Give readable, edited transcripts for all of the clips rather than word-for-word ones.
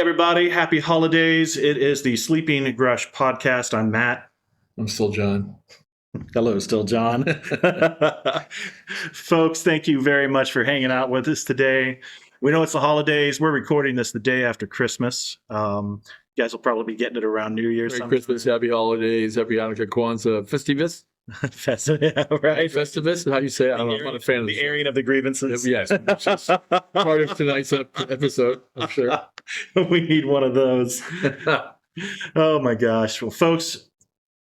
everybody. Happy holidays. It is the Sleeping Grush podcast. I'm Matt. I'm still John. Hello, still John. Folks, thank you very much for hanging out with us today. We know it's the holidays. We're recording this the day after Christmas. You guys will probably be getting it around New Year's. Merry Christmas, happy holidays, happy Hanukkah, Kwanzaa, Festivus. Yeah, right. Festivus, how you say it? I'm not a fan of the airing of the grievances. Yes, which is part of tonight's episode, I'm sure. We need one of those. Oh my gosh. Well, folks,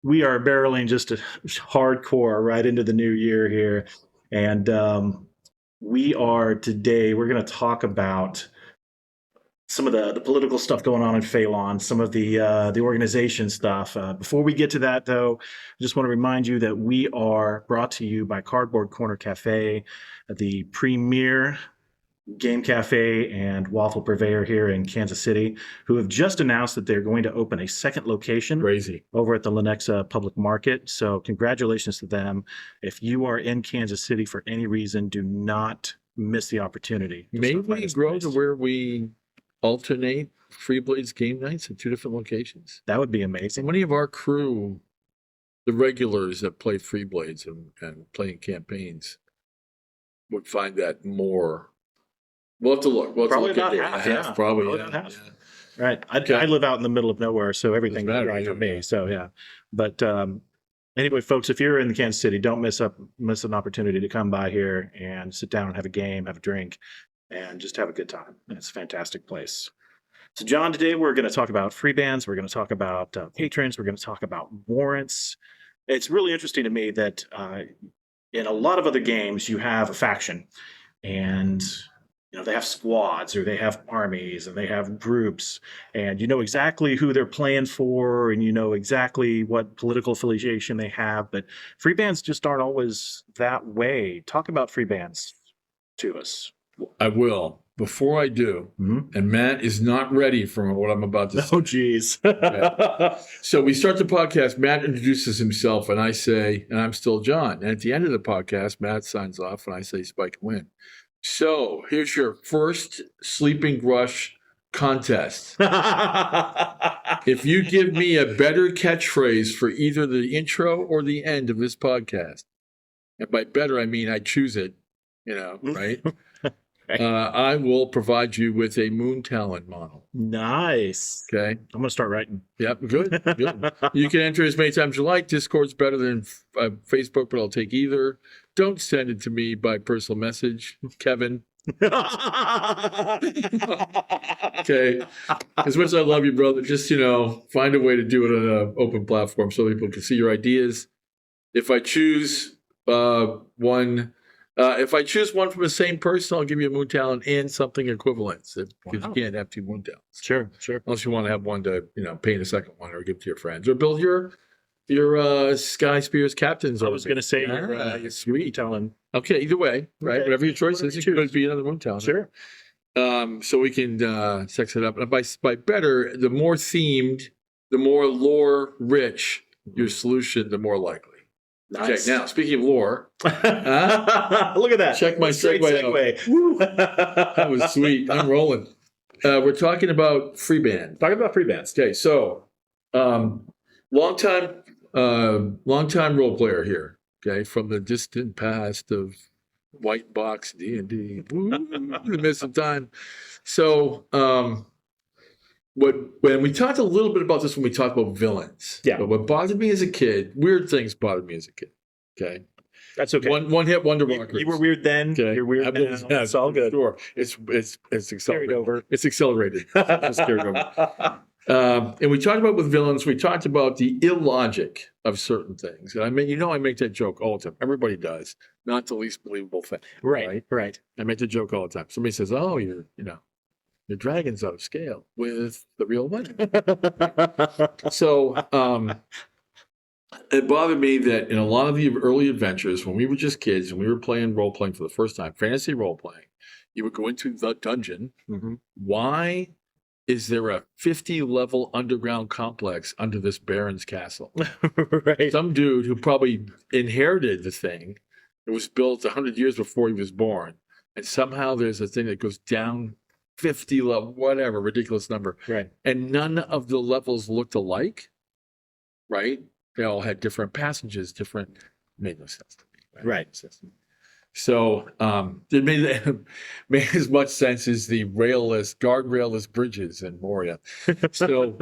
we are barreling just a hardcore right into the new year here. And we're going to talk about some of the political stuff going on in Faelon, some of the organization stuff. Before we get to that, though, I just want to remind you that we are brought to you by Cardboard Corner Cafe, the premier game cafe and waffle purveyor here in Kansas City, who have just announced that they're going to open a second location over at the Lenexa Public Market. So congratulations to them. If you are in Kansas City for any reason, do not miss the opportunity. Maybe we grow to where we alternate Free Blades game nights at two different locations. That would be amazing. Many of our crew, the regulars that play Free Blades and play in campaigns, would find that more. We'll have to look. Probably about half. Probably about half. Right. I live out in the middle of nowhere, so everything is right for me. So yeah. But anyway, folks, if you're in Kansas City, don't miss an opportunity to come by here and sit down and have a game, have a drink, and just have a good time. It's a fantastic place. So, John, today we're going to talk about free bands. We're going to talk about patrons. We're going to talk about warrants. It's really interesting to me that in a lot of other games, you have a faction, and they have squads, or they have armies, and they have groups, and you know exactly who they're playing for, and you know exactly what political affiliation they have. But free bands just aren't always that way. Talk about free bands to us. I will. Before I do, and Matt is not ready for what I'm about to say. Oh, geez. Okay. So we start the podcast. Matt introduces himself, and I say, and I'm still John. And at the end of the podcast, Matt signs off, and I say, Spike and win. So here's your first Sleeping Grush contest. If you give me a better catchphrase for either the intro or the end of this podcast, and by better, I mean I choose it, right? I will provide you with a Moon Talon model. Nice. Okay. I'm going to start writing. Yep. Good. You can enter as many times as you like. Discord's better than Facebook, but I'll take either. Don't send it to me by personal message, Kevin. Okay. As much as I love you, brother, just, find a way to do it on an open platform so people can see your ideas. If I choose one from the same person, I'll give you a Moon Talon and something equivalent. Because you can't have two Moon Talons. Sure. Unless you want to have one to, paint a second one or give to your friends. Or build your Sky Spears Captains. I was going to say your sweet Talon. Okay, either way, right? Okay. Whatever your choice is, it could be another Moon Talon. Sure. So we can sex it up. And by better, the more themed, the more lore rich your solution, the more likely. Nice. Okay, now, speaking of lore. Look at that. Check my segue. That was sweet. I'm rolling. We're talking about free bands. Okay, so long-time role player here, okay, from the distant past of white box D&D. We missed some time. So when we talked a little bit about this when we talked about villains. Yeah. But what bothered me as a kid, weird things bothered me as a kid. Okay. That's okay. One hit wonder rockers. You were weird then. Okay. You're weird now. Yeah, it's all good. Sure. It's accelerated. Carried over. It's accelerated. It's carried over. And we talked about with villains, we talked about the illogic of certain things. And I make that joke all the time. Everybody does. Not the least believable thing. Right. I make the joke all the time. Somebody says, oh, your dragon's out of scale with the real one. So it bothered me that in a lot of the early adventures, when we were just kids and we were playing role-playing for the first time, fantasy role-playing, you would go into the dungeon. Mm-hmm. Why is there a 50-level underground complex under this baron's castle? Right. Some dude who probably inherited the thing. It was built 100 years before he was born. And somehow there's a thing that goes down 50 level, whatever, ridiculous number. Right. And none of the levels looked alike, right? They all had different passages, different, made no sense to me. Right. So it made as much sense as the guardrailless bridges in Moria. So,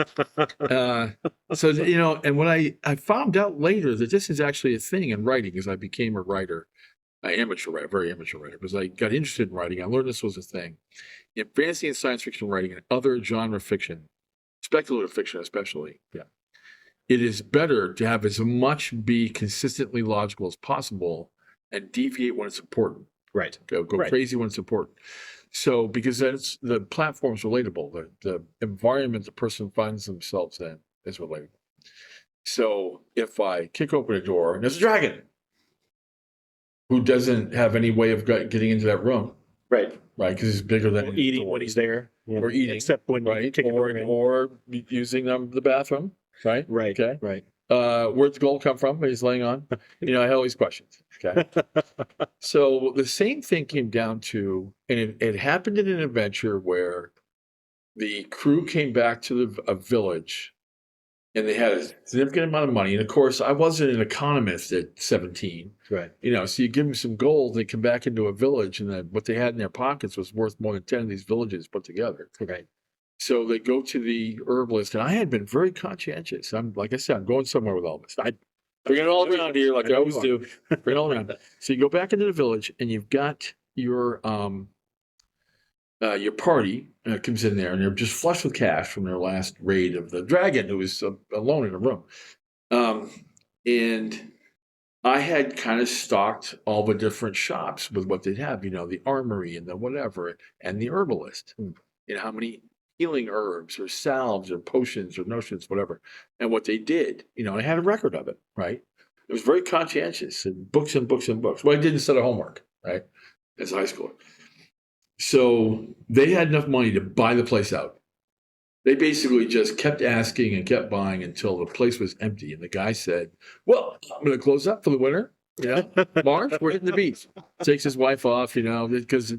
and when I found out later that this is actually a thing in writing as I became a writer, an amateur writer, very amateur writer, because I got interested in writing. I learned this was a thing. In fantasy and science fiction writing and other genre fiction, speculative fiction especially, it is better to have as much be consistently logical as possible and deviate when it's important. Right. Go crazy when it's important. So, because that's the platform's relatable, the environment the person finds themselves in is relatable. So, if I kick open a door and there's a dragon who doesn't have any way of getting into that room, right, because he's bigger than eating when he's there, or eating, except when you kick a door in. or using the bathroom, right? Okay, right. Where'd the gold come from? He's laying on. I had all these questions. Okay. So the same thing came down to, and it happened in an adventure where the crew came back to a village and they had a significant amount of money. And of course, I wasn't an economist at 17. Right. So you give them some gold, they come back into a village, and then what they had in their pockets was worth more than 10 of these villages put together. Right. So they go to the herbalist, and I had been very conscientious. Like I said, I'm going somewhere with all this. I bring it all around here, like I always do. Bring it all around. So you go back into the village, and you've got your party comes in there, and they're just flush with cash from their last raid of the dragon, who was alone in a room. And I had kind of stocked all the different shops with what they'd have, the armory and the whatever, and the herbalist. How many healing herbs or salves or potions or notions, whatever. And what they did, I had a record of it, right? It was very conscientious, and books and books and books. Well, I did instead of homework, right? As a high schooler. So they had enough money to buy the place out. They basically just kept asking and kept buying until the place was empty. And the guy said, well, I'm going to close up for the winter. March, we're hitting the beach. Takes his wife off, because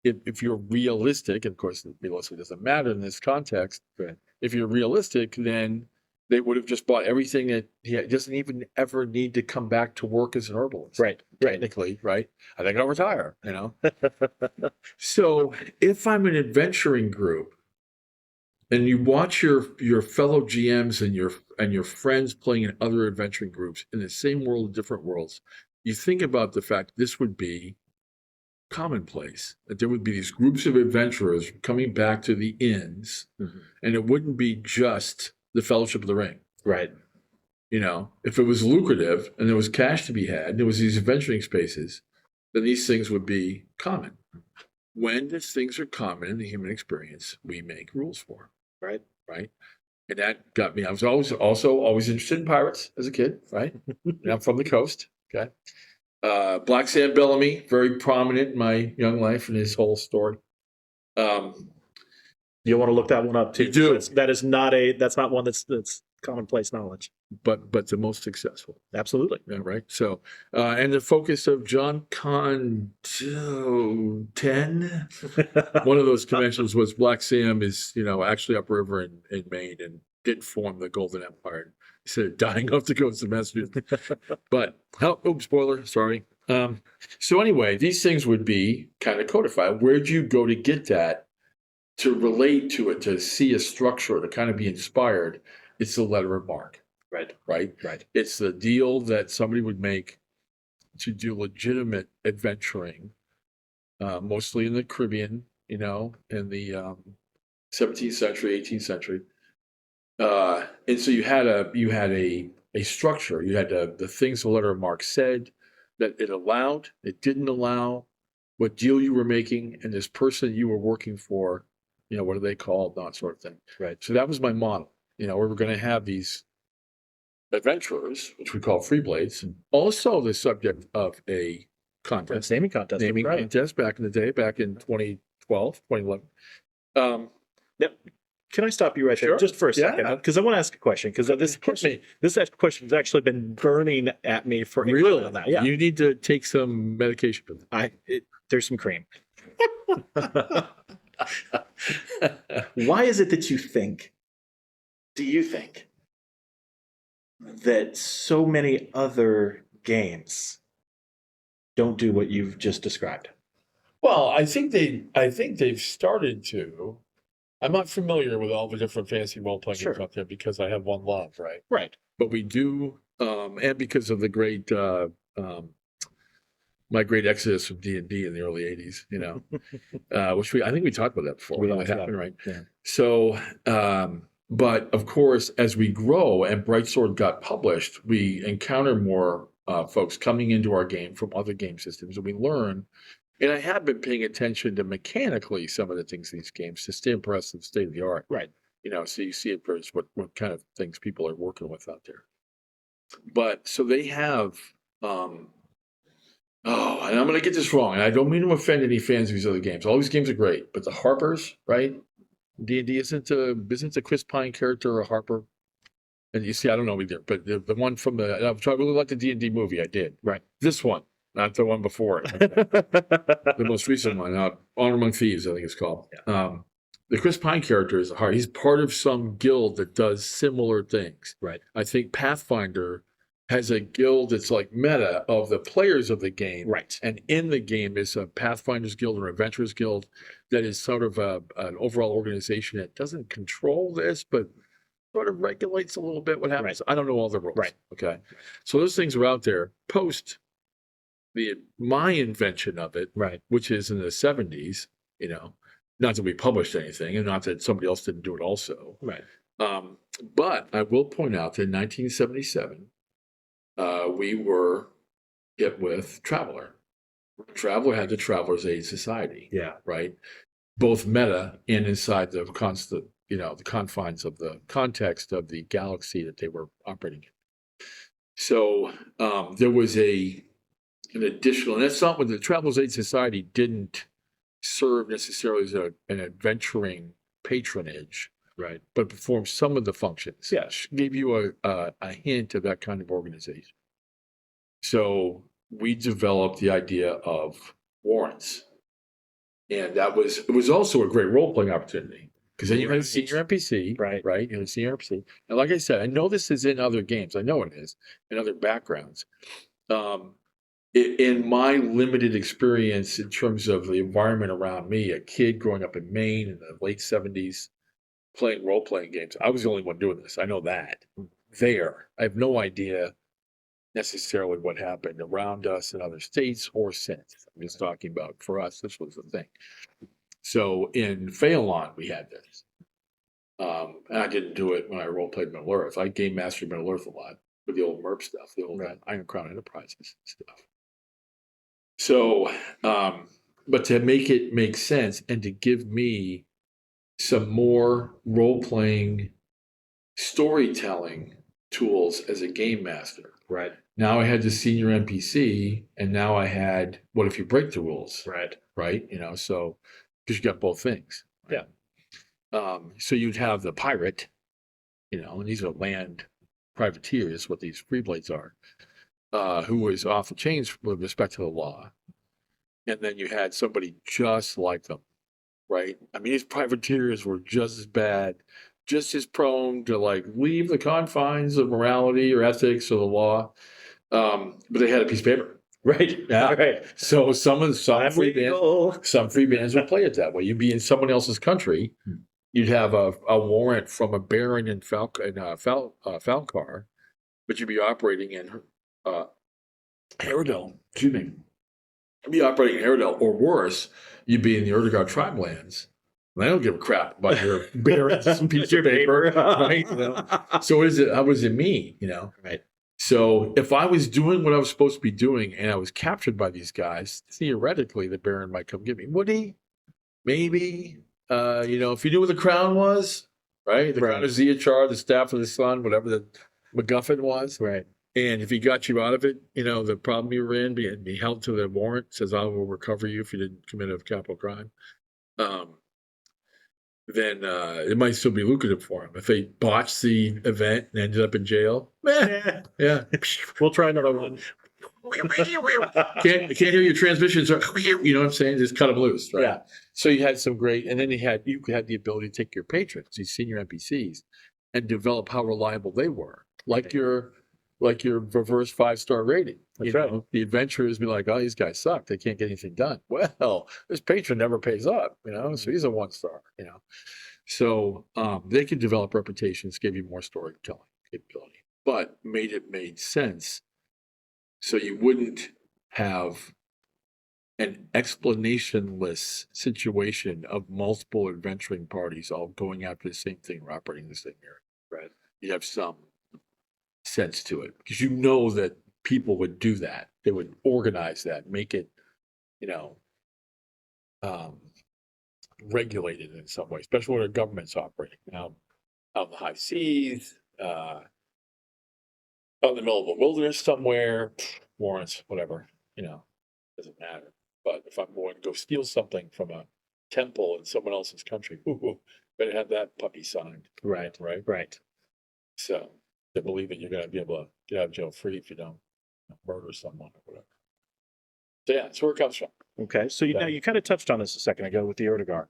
if you're realistic, and of course, realistic doesn't matter in this context. Right. If you're realistic, then they would have just bought everything that he doesn't even ever need to come back to work as an herbalist. Right. Technically, right? I think I'll retire, So if I'm an adventuring group and you watch your fellow GMs and your friends playing in other adventuring groups in the same world, different worlds, you think about the fact this would be commonplace, that there would be these groups of adventurers coming back to the inns, and it wouldn't be just the Fellowship of the Ring. Right. If it was lucrative and there was cash to be had, there was these adventuring spaces, then these things would be common. When these things are common in the human experience, we make rules for. Right. Right. And that got me. I was always interested in pirates as a kid. Right. And I'm from the coast. Okay. Black Sam Bellamy, very prominent in my young life and his whole story. You'll want to look that one up too. You do. That's not one that's commonplace knowledge. But the most successful. Absolutely. Yeah, right. So and the focus of John Con 10, one of those conventions was Black Sam is, actually upriver in Maine and did form the Golden Empire instead of dying off the coast of Massachusetts. But spoiler, sorry. So anyway, these things would be kind of codified. Where'd you go to get that? To relate to it, to see a structure, to kind of be inspired, it's the letter of marque. Right. It's the deal that somebody would make to do legitimate adventuring, mostly in the Caribbean, in the 17th century, 18th century. And so you had a structure. You had the things the letter of marque said, that it allowed, it didn't allow, what deal you were making, and this person you were working for, what are they called, that sort of thing. Right. So that was my model. We were going to have these adventurers, which we call free blades, and also the subject of a contest. Naming contest. Naming contest back in the day, back in 2012, 2011. Yep. Can I stop you right there just for a second? Because I want to ask a question. Because this question has actually been burning at me for a while now. Yeah. You need to take some medication for that. There's some cream. Why is it that do you think, that so many other games don't do what you've just described? Well, I think they've started to. I'm not familiar with all the different fantasy role playing games Sure. out there because I have one love, right? Right. But we do, and because of the great my great exodus from D&D in the early 80s, which I think we talked about that before. We That have, happened, yeah. right? Yeah. So, but of course, as we grow and Brightsword got published, we encounter more folks coming into our game from other game systems, and we learn. And I have been paying attention to mechanically some of the things in these games to stay abreast of the state of the art. Right. So you see it first, what kind of things people are working with out there. But so they have, and I'm going to get this wrong, and I don't mean to offend any fans of these other games. All these games are great, but the Harpers, right? D&D isn't the Chris Pine character a Harper? And you see, I don't know either, but the one from I really like the D&D movie. I did. Right. This one, not the one before it. The most recent one, Honor Among Thieves, I think it's called. Yeah. The Chris Pine character is hard. He's part of some guild that does similar things. Right. I think Pathfinder has a guild that's like meta of the players of the game. Right. And in the game is a Pathfinder's Guild or Adventurers Guild that is sort of an overall organization that doesn't control this, but sort of regulates a little bit what happens. Right. I don't know all the rules. Right. Okay. So those things are out there post my invention of it, Right. which is in the 70s, not that we published anything and not that somebody else didn't do it also. Right. But I will point out that in 1977, we were hit with Traveller. Traveller had the Traveler's Aid Society. Yeah. Right. Both meta and inside the constant, the confines of the context of the galaxy that they were operating in. So there was an additional, and that's not what the Traveler's Aid Society didn't serve necessarily as an adventuring patronage, right? But performed some of the functions. Yes. Gave you a hint of that kind of organization. So we developed the idea of warrants. And it was also a great role-playing opportunity. Because then you had a senior NPC, right? You had a senior NPC. And like I said, I know this is in other games. I know it is, in other backgrounds. In my limited experience in terms of the environment around me, a kid growing up in Maine in the late 70s, playing role-playing games, I was the only one doing this. I know that. I have no idea necessarily what happened around us in other states or since. I'm just talking about, for us, this was the thing. So in Faelon, we had this. And I didn't do it when I role-played Middle Earth. I game mastered Middle Earth a lot with the old MERP stuff, the old Iron Crown Enterprises stuff. So, but to make it make sense and to give me some more role-playing storytelling tools as a game master. Right. Now I had the senior NPC, and now I had, what if you break the rules? Right. Right? So, because you got both things. Yeah. So you'd have the pirate, and these are land privateers, what these free blades are, who was off the chains with respect to the law. And then you had somebody just like them, right? I mean, these privateers were just as bad, just as prone to leave the confines of morality or ethics or the law. But they had a piece of paper. Right. Yeah. Right. So some free bands would play it that way. You'd be in someone else's country. You'd have a warrant from a baron in Falcar, but you'd be operating in Herodel. Excuse me. You'd be operating in Herodel, or worse, you'd be in the Urdegar tribe lands. And I don't give a crap about your baron's piece of paper. Right? So what does it mean? Right. So if I was doing what I was supposed to be doing and I was captured by these guys, theoretically the Baron might come get me. Would he? Maybe. If he knew what the crown was, right? The crown of Zeachar, the staff of the sun, whatever the MacGuffin was. Right. And if he got you out of it, the problem you were in, be held to the warrant, says I will recover you if you didn't commit a capital crime. Then it might still be lucrative for him. If they botched the event and ended up in jail, yeah. We'll try another one. can't hear your transmissions. You know what I'm saying? Just cut them loose, right? Yeah. So you had some great, and then you had the ability to take your patrons, these senior NPCs, and develop how reliable they were, like your reverse 5-star rating. That's You right. know, the adventurers be like, oh, these guys suck. They can't get anything done. Well, this patron never pays up, you know, so he's a 1-star, you know. So they could develop reputations, give you more storytelling capability, but made sense. So you wouldn't have an explanationless situation of multiple adventuring parties all going after the same thing or operating the same area. Right. You have some sense to it because you know that people would do that. They would organize that, make it, you know, regulated in some way, especially when the government's operating. Now, out in the high seas, out in the middle of the wilderness somewhere, warrants, whatever, you know, doesn't matter. But if I'm going to go steal something from a temple in someone else's country, better have that puppy signed. Right. Right. So they believe that you're going to be able to get out of jail free if you don't murder someone or whatever. So yeah, that's where it comes from. Okay. So you kind of touched on this a second ago with the Erdogar.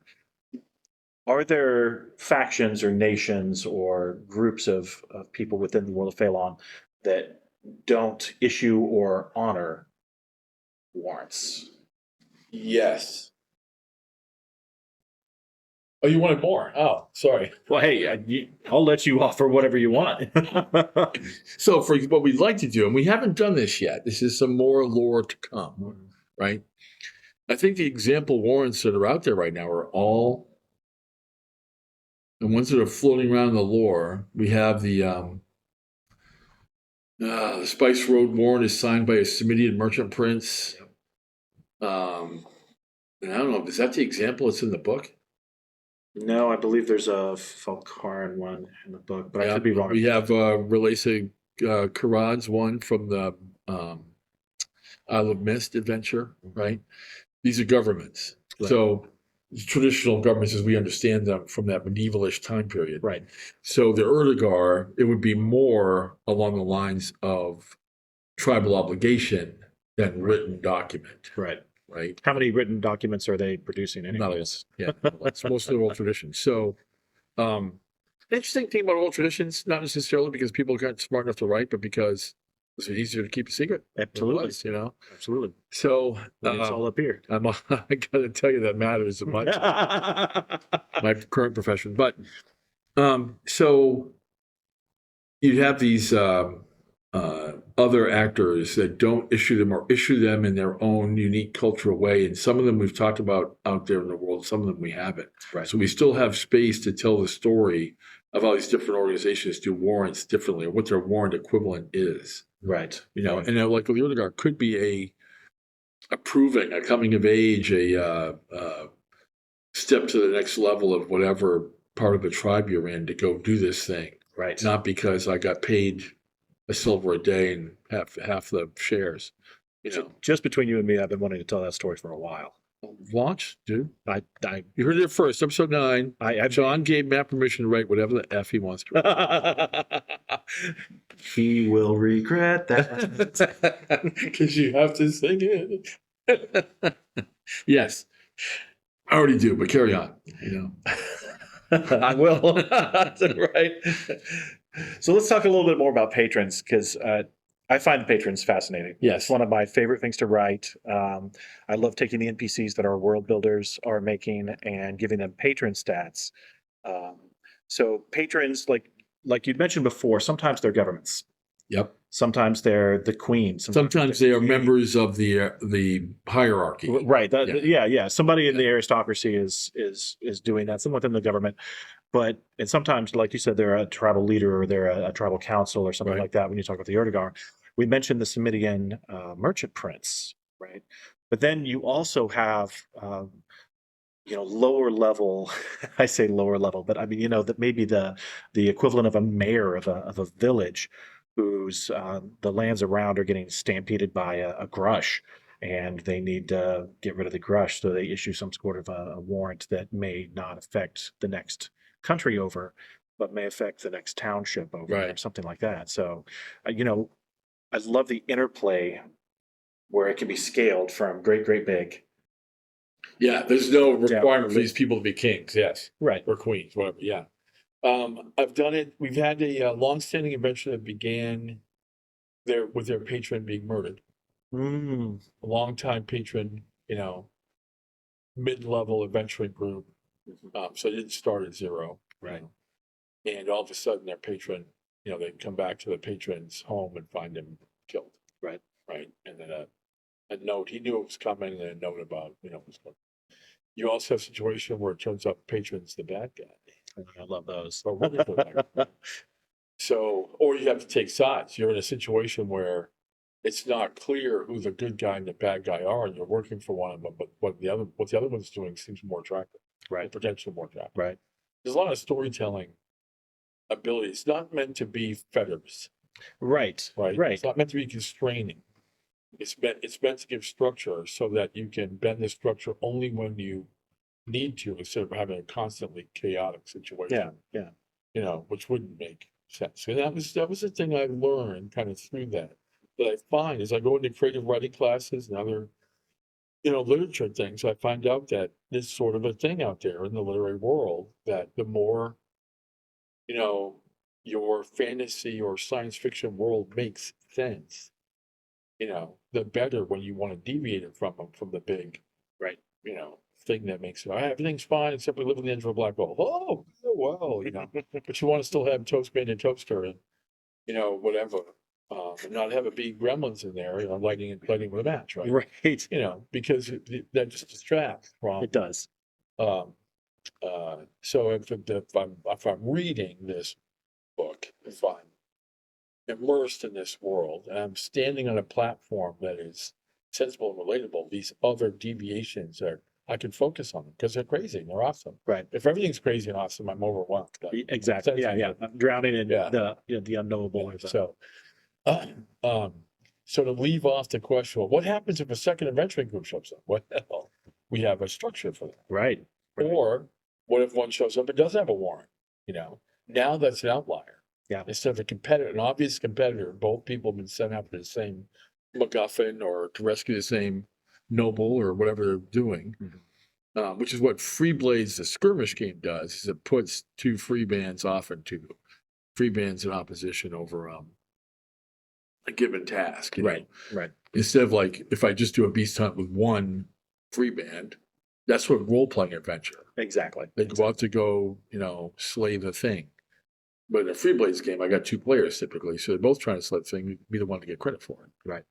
Are there factions or nations or groups of people within the world of Faelon that don't issue or honor warrants? Yes. Oh, you wanted more? Oh, sorry. Well, hey, I'll let you offer whatever you want. So for what we'd like to do, and we haven't done this yet, this is some more lore to come, right? I think the example warrants that are out there right now are all the ones that are floating around in the lore. We have the Spice Road warrant is signed by a Semidian merchant prince. And I don't know, is that the example that's in the book? No, I believe there's a Falcaran one in the book, but I could be wrong. We have Relasa Karad's one from the Isle of Mist adventure, right? These are governments. Right. So traditional governments as we understand them from that medievalish time period. Right. So the Erdogar, it would be more along the lines of tribal obligation than written document. Right. Right. How many written documents are they producing None of anyway? us. Yeah. It's mostly oral traditions. So the interesting thing about oral traditions, not necessarily because people got smart enough to write, but because it's easier to keep a secret. Absolutely. You know? Absolutely. So It's all up here. I got to tell you that matters much. My current profession. But so you have these other actors that don't issue them or issue them in their own unique cultural way. And some of them we've talked about out there in the world, some of them we haven't. Right. So we still have space to tell the story of how these different organizations do warrants differently or what their warrant equivalent is. Right. You know, and like the Erdogar could be a proving, a coming of age, a step to the next level of whatever part of the tribe you're in to go do this thing. Right. Not because I got paid a silver a day and half the shares. You know, just between you and me, I've been wanting to tell that story for a while. Launch, dude. You You heard it first, episode 9. Jon gave Matt permission to write whatever the F he wants to. He will regret that. Because you have to sing it. Yes. I already do, but carry on. You know. I will. Right. So let's talk a little bit more about patrons, because I find the patrons fascinating. Yes. It's one of my favorite things to write. I love taking the NPCs that our world builders are making and giving them patron stats. So patrons, like you'd mentioned before, sometimes they're governments. Yep. Sometimes they're the queen. Sometimes they are members of the hierarchy. Right. Yeah. Somebody in the aristocracy is doing that. Someone within the government. And sometimes, like you said, they're a tribal leader or they're a tribal council or something like that when you talk about the Erdogar. We mentioned the Semidian merchant prince, right? But then you also have, lower level, I say lower level, but I mean, that maybe the equivalent of a mayor of a village whose the lands around are getting stampeded by a Grush, and they need to get rid of the Grush, so they issue some sort of a warrant that may not affect the next country over, but may affect the next township over, or something like that. So, I love the interplay where it can be scaled from great, great big. Yeah, there's no requirement for these people to be kings, yes. Right. Or queens, whatever, yeah. I've done it. We've had a long-standing adventure that began with their patron being murdered. Mm. A long-time patron, mid-level adventuring group. So it didn't start at zero. Right. And all of a sudden their patron, they come back to the patron's home and find him killed. Right. Right. And then a note, he knew it was coming, and a note about, what's going. You also have a situation where it turns out the patron's the bad guy. I love those. So, or you have to take sides. You're in a situation where it's not clear who the good guy and the bad guy are, and you're working for one of them, but what the other one's doing seems more attractive. Right. Potentially more attractive. Right. There's a lot of storytelling ability. It's not meant to be feathers. Right. Right. It's not meant to be constraining. It's meant to give structure so that you can bend the structure only when you need to, instead of having a constantly chaotic situation. Yeah. Which wouldn't make sense. And that was the thing I learned kind of through that I find as I go into creative writing classes and other, literature things, I find out that there's sort of a thing out there in the literary world that the more, your fantasy or science fiction world makes sense, the better when you want to deviate it from the big, right, thing that makes it, everything's fine except we live on the edge of a black hole. Oh, well, but you want to still have Toastman and Toaster and, whatever, and not have it be gremlins in there, lighting with a match, right? Right. Because that just distracts from. It does. So if I'm reading this book, if I'm immersed in this world and I'm standing on a platform that is sensible and relatable, these other deviations I can focus on them because they're crazy and they're awesome. Right. If everything's crazy and awesome, I'm overwhelmed. Exactly. Yeah. I'm drowning in the unknowable. So to leave off the question, well, what happens if a second adventuring group shows up? Well, we have a structure for that. Right. Or what if one shows up and doesn't have a warrant? Now that's an outlier. Yeah. Instead of an obvious competitor, both people have been sent out to the same MacGuffin or to rescue the same noble or whatever they're doing, which is what Free Blades, the skirmish game, does. Is it puts two free bands in opposition over a given task. Right. Instead of if I just do a beast hunt with one free band, that's what role-playing adventure. Exactly. They go out to go, slay the thing. But in a Free Blades game, I got two players typically, so they're both trying to slay the thing, be the one to get credit for it. Right.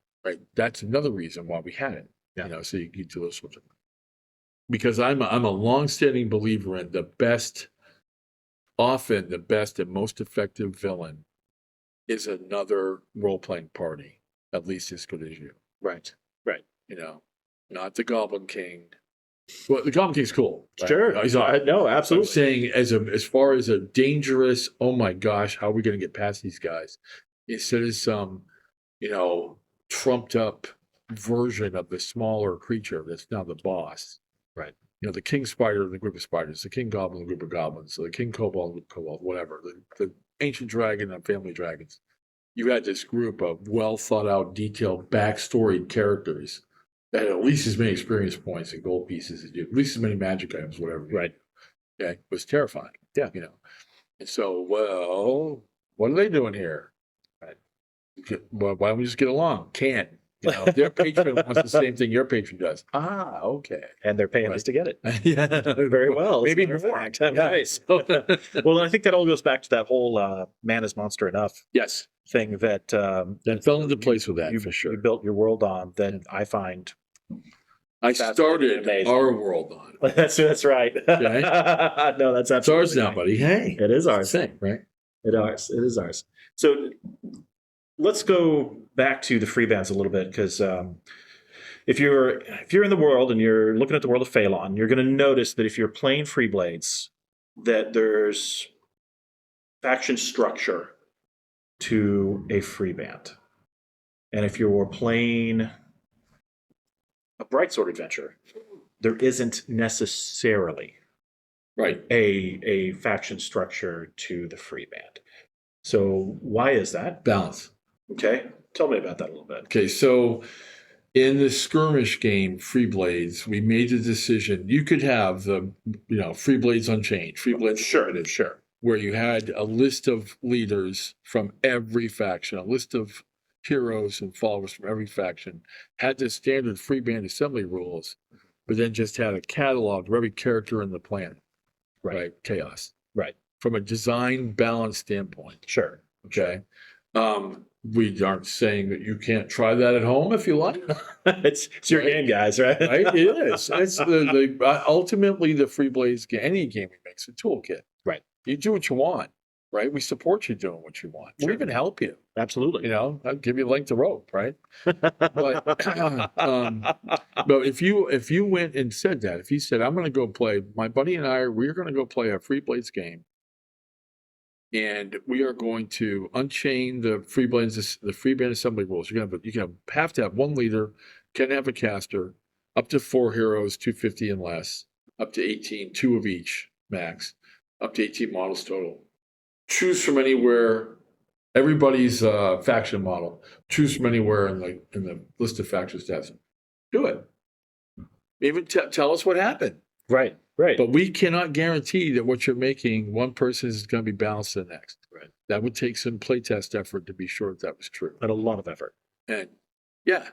That's another reason why we had it. Yeah. So you do those sorts of things. Because I'm a long-standing believer in often the best and most effective villain is another role-playing party, at least as good as you. Right. Not the Goblin King. Well, the Goblin King's cool. Right? Sure. No, absolutely. I'm saying as far as a dangerous, oh my gosh, how are we going to get past these guys? Instead of some, trumped up version of the smaller creature that's now the boss. Right. The King Spider and the group of spiders, the King Goblin and the group of goblins, so the King Kobold and the Kobold, whatever, the Ancient Dragon and family dragons. You had this group of well thought out, detailed, backstoried characters that had at least as many experience points and gold pieces as you, at least as many magic items, whatever. Right. Okay. It was terrifying. Yeah. And so, well, what are they doing here? Right. Well, why don't we just get along? Can't. Their patron wants the same thing your patron does. Ah, okay. And they're paying us to get it. Yeah. Very well. Maybe more. Nice. Well, I think that all goes back to that whole man is monster enough yes. thing that fell into place with that, you, for sure. You built your world on that I find. I started our world on. That's right. Okay. No, that's absolutely it's ours now, right. buddy. Hey, it is ours. Thing, right? It is ours. So let's go back to the free bands a little bit, because if you're in the world and you're looking at the world of Faelon, you're going to notice that if you're playing Free Blades, that there's faction structure to a free band. And if you're playing a Bright Sword adventure, there isn't necessarily right a faction structure to the free band. So why is that? Balance. Okay, tell me about that a little bit. Okay, so in the skirmish game, Free Blades, we made the decision. You could have the, Free Blades Unchained, Free Blades Unlimited, Sure. where you had a list of leaders from every faction, a list of heroes and followers from every faction, had the standard free band assembly rules, but then just had a catalog of every character in the planet. Right? Chaos. Right. From a design balance standpoint. Sure. Okay. We aren't saying that you can't try that at home if you like. it's your game, guys, right? Right? It is. It's ultimately the Free Blades game. Any game we make is a toolkit. Right. You do what you want. Right. We support you doing what you want. Sure. We'll even help you. Absolutely. I'll give you a length of rope. Right. But if you went and said that, if you said, I'm going to go play, my buddy and we're going to go play a Free Blades game. And we are going to unchain the free band assembly rules. You have to have one leader, can have a caster, up to 4 heroes, 250 and less, up to 18, 2 of each max, up to 18 models total. Choose from anywhere. Everybody's faction model. Choose from anywhere in the list of faction stats. Do it. Even tell us what happened. Right. But we cannot guarantee that what you're making, one person is going to be balanced to the next. Right. That would take some playtest effort to be sure that was true. And a lot of effort. And yeah.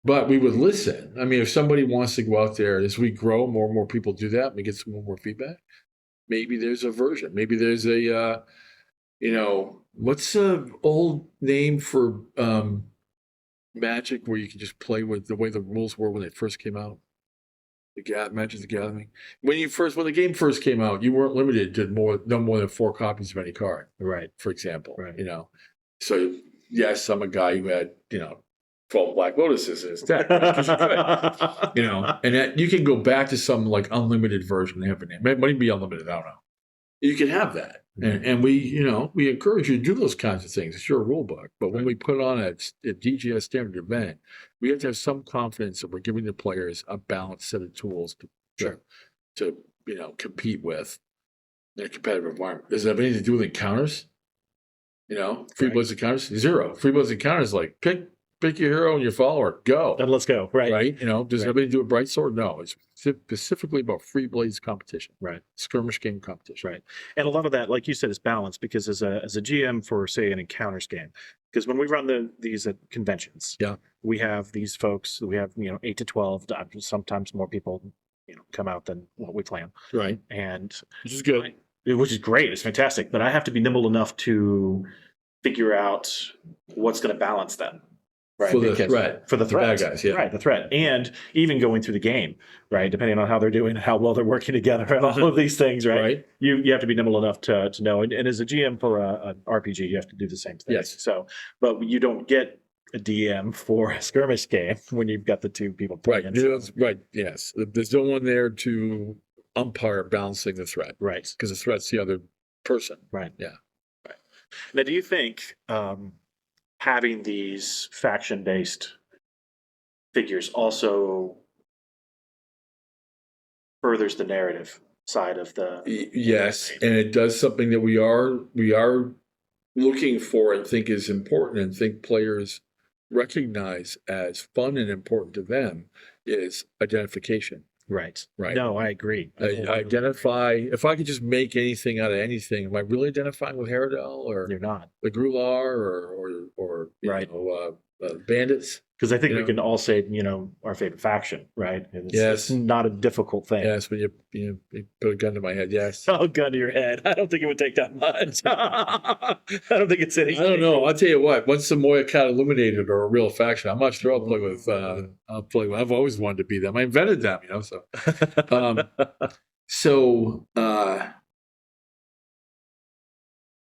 But we would listen. I mean, if somebody wants to go out there, as we grow, more and more people do that, and we get some more feedback, maybe there's a version. Maybe there's a, what's the old name for Magic where you can just play with the way the rules were when they first came out? Magic the Gathering. When the game first came out, you weren't limited to no more than 4 copies of any card. Right. For example. Right. So yes, I'm a guy who had, 12 Black Lotuses in his deck. Right? And that you can go back to some like unlimited version. They have a name. It might be unlimited, I don't know. You can have that. And we encourage you to do those kinds of things. It's your rule book. But when we put on a DGS standard event, we have to have some confidence that we're giving the players a balanced set of tools to compete with in a competitive environment. Does it have anything to do with encounters? Free Blades encounters? 0. Free Blades encounters like pick your hero and your follower. Go. And let's go. Right. Right? Does it have anything to do with Bright Sword? No. It's specifically about Free Blades competition. Right. Skirmish game competition. Right. And a lot of that, like you said, is balanced because as a GM for, say, an encounters game, because when we run these at conventions, we have these folks, we have, 8 to 12, sometimes more people, come out than what we plan. Right. And which is good. Which is great. It's fantastic. But I have to be nimble enough to figure out what's going to balance them. Right. For the threat. For the threat. Bad guys, yeah. Right, the threat. And even going through the game, right, depending on how they're doing and how well they're working together and all of these things, right? You have to be nimble enough to know. And as a GM for an RPG, you have to do the same thing. Yes. So, but you don't get a DM for a skirmish game when you've got the 2 people playing. Right, yes. There's no one there to umpire balancing the threat. Right. Because the threat's the other person. Right. Yeah. Right. Now, do you think having these faction-based figures also furthers the narrative side of the yes, and it does something that we are looking for and think is important and think players recognize as fun and important to them is identification. Right. Right. No, I agree. Identify. If I could just make anything out of anything, am I really identifying with Haradel or you're not the Grular or right. bandits? Because I think we can all say, our favorite faction, right? It's not a difficult thing. Yes, when you put a gun to my head, yes. Oh, gun to your head. I don't think it would take that much. I don't think it's anything. I don't know. I'll tell you what, once the Moyakat Illuminated are a real faction, I'm not sure I'll play with, I've always wanted to be them. I invented them, so.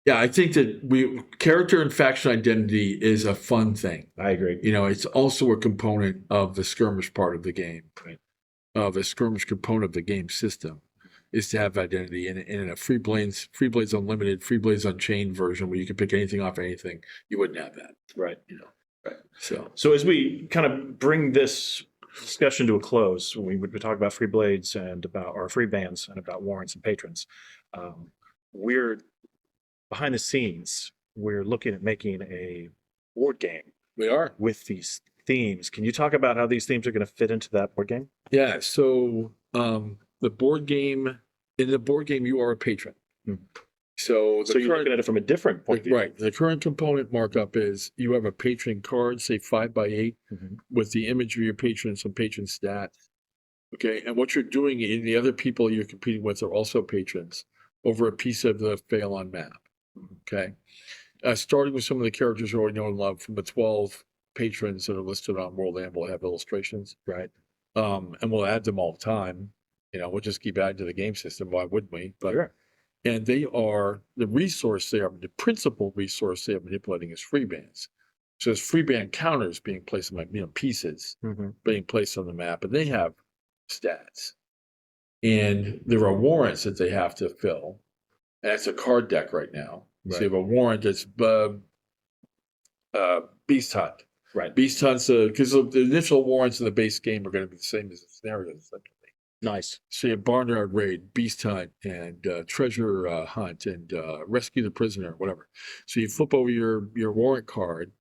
Yeah, I think that character and faction identity is a fun thing. I agree. It's also a component of the skirmish part of the game. Right. The skirmish component of the game system is to have identity. And in a Free Blades Unlimited, Free Blades Unchained version where you can pick anything off anything, you wouldn't have that. Right. Right. So as we kind of bring this discussion to a close, when we would talk about Free Blades and about our free bands and about warrants and patrons, we're behind the scenes, we're looking at making a board game We are. with these themes. Can you talk about how these themes are going to fit into that board game? Yeah. So the board game, in the board game, you are a patron. Hmm. So So you're looking at it from a different point of view. right. The current component markup is you have a patron card, say 5x8, Mhm. with the image of your patron and some patron stats. Okay. And what you're doing, and the other people you're competing with are also patrons over a piece of the Faelon map. Okay. Starting with some of the characters you already know and love from the 12 patrons that are listed on World Amp, we'll have illustrations. Right. And we'll add them all the time. We'll just keep adding to the game system. Why wouldn't we? But Sure. and they are the resource they are, the principal resource they are manipulating is free bands. So there's free band counters being placed on pieces Mhm. being placed on the map, and they have stats. And there are warrants that they have to fill. And that's a card deck right now. So you have a warrant that's Beast Hunt. Right. Beast Hunt's because the initial warrants in the base game are going to be the same as the scenarios. Nice. So you have Barnyard Raid, Beast Hunt, and Treasure Hunt, and Rescue the Prisoner, whatever. So you flip over your warrant card,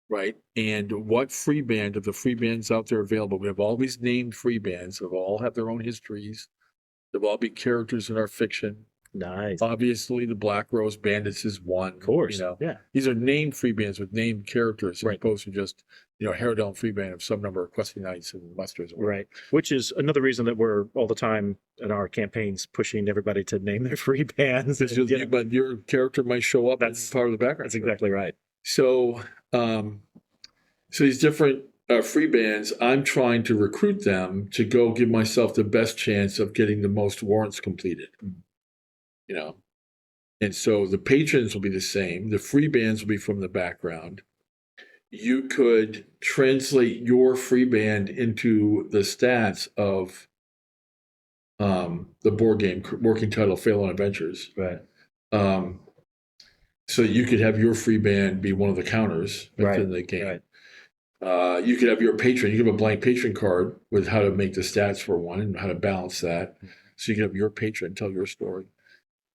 right? And what free band of the free bands out there available? We have all these named free bands that all have their own histories. They'll all be characters in our fiction. Nice. Obviously, the Black Rose Bandits is one. Of course. Yeah. These are named free bands with named characters, as Right. opposed to just Haredale free band of some number of questing knights and musters. Right. Which is another reason that we're all the time in our campaigns pushing everybody to name their free bands. But your character might show up as part of the background. That's exactly right. So, so these different free bands, I'm trying to recruit them to go give myself the best chance of getting the most warrants completed. And so the patrons will be the same. The free bands will be from the background. You could translate your free band into the stats of the board game working title Faelon Adventures. Right. So you could have your free band be one of the counters within the game. Right. You could have your patron. You could have a blank patron card with how to make the stats for one and how to balance that. So you can have your patron tell your story.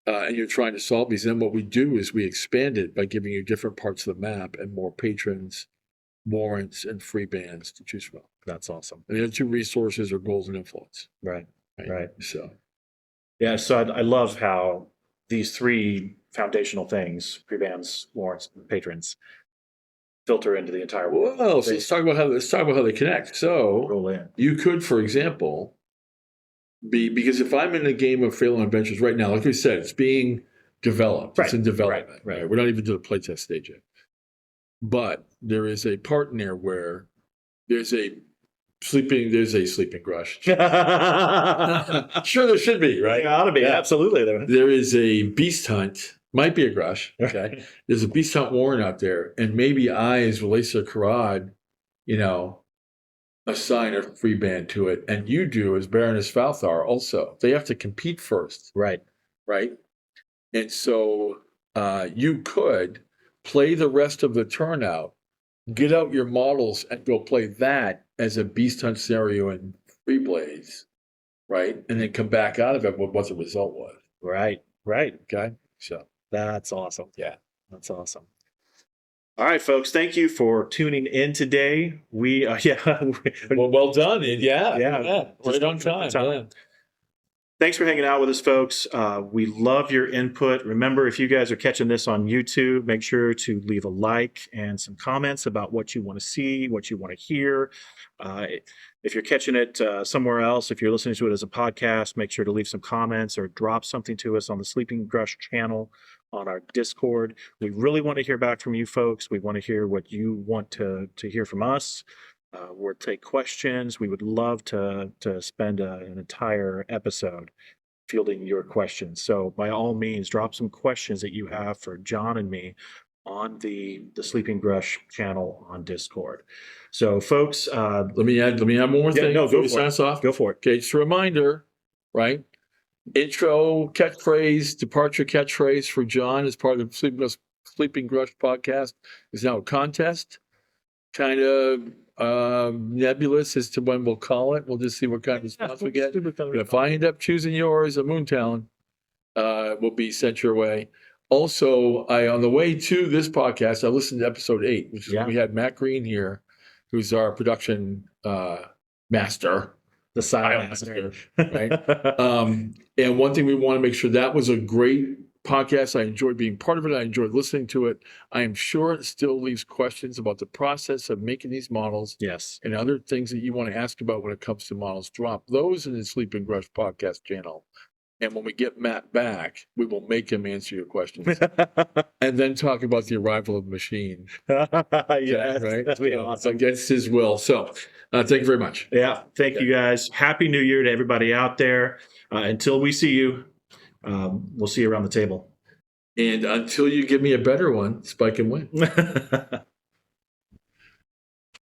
And you're trying to solve these. And what we do is we expand it by giving you different parts of the map and more patrons, warrants, and free bands to choose from. That's awesome. And the other two resources are goals and influence. Right. So, yeah. So I love how these three foundational things, free bands, warrants, and patrons, filter into the entire world. Well, so let's talk about how they connect. So roll in. You could, for example, because if I'm in a game of Faelon Adventures right now, like we said, it's being developed. It's in development. Right. We're not even to the playtest stage yet. But there is a part in there where there's a sleeping Grush. Sure, there should be, right? There ought to be. Yeah. Absolutely. There is a Beast Hunt. Might be a Grush. Okay. There's a Beast Hunt warrant out there. And maybe I, as Relisa Karad, assign a free band to it, and you do as Baroness Falthar also. They have to compete first. Right. And so you could play the rest of the turnout, get out your models, and go play that as a Beast Hunt scenario in Free Blaze, right? And then come back out of it with what the result was. Right. Okay? So that's awesome. Yeah. That's awesome. All right, folks. Thank you for tuning in today. We well done. Yeah. Right on time. Yeah. Thanks for hanging out with us, folks. We love your input. Remember, if you guys are catching this on YouTube, make sure to leave a like and some comments about what you want to see, what you want to hear. If you're catching it somewhere else, if you're listening to it as a podcast, make sure to leave some comments or drop something to us on the Sleeping Grush channel on our Discord. We really want to hear back from you folks. We want to hear what you want to hear from us. We'll take questions. We would love to spend an entire episode fielding your questions. So by all means, drop some questions that you have for Jon and me on the Sleeping Grush channel on Discord. So folks, let me add one more thing. No, go for it. Off. Go for it. Okay, just a reminder, right? Intro catchphrase, departure catchphrase for Jon as part of the Sleeping Grush podcast is now a contest. Kind of nebulous as to when we'll call it. We'll just see what kind of response we get. If I end up choosing yours, a Moontown will be sent your way. Also, on the way to this podcast, I listened to episode 8, which is Yeah. when we had Matt Green here, who's our production master. The Faelon silent right? And one thing we want to make sure that was a great podcast. I enjoyed being part of it. I enjoyed listening to it. I am sure it still leaves questions about the process of making these models Yes. and other things that you want to ask about when it comes to models. Drop those in the Sleep and Grush podcast channel. And when we get Matt back, we will make him answer your questions and then talk about the arrival of the machine. Yes, Right? that'd be So, awesome. against his will. So thank you very much. Yeah, thank you guys. Happy New Year to everybody out there. Until we see you, we'll see you around the table. And until you give me a better one, Spike and win.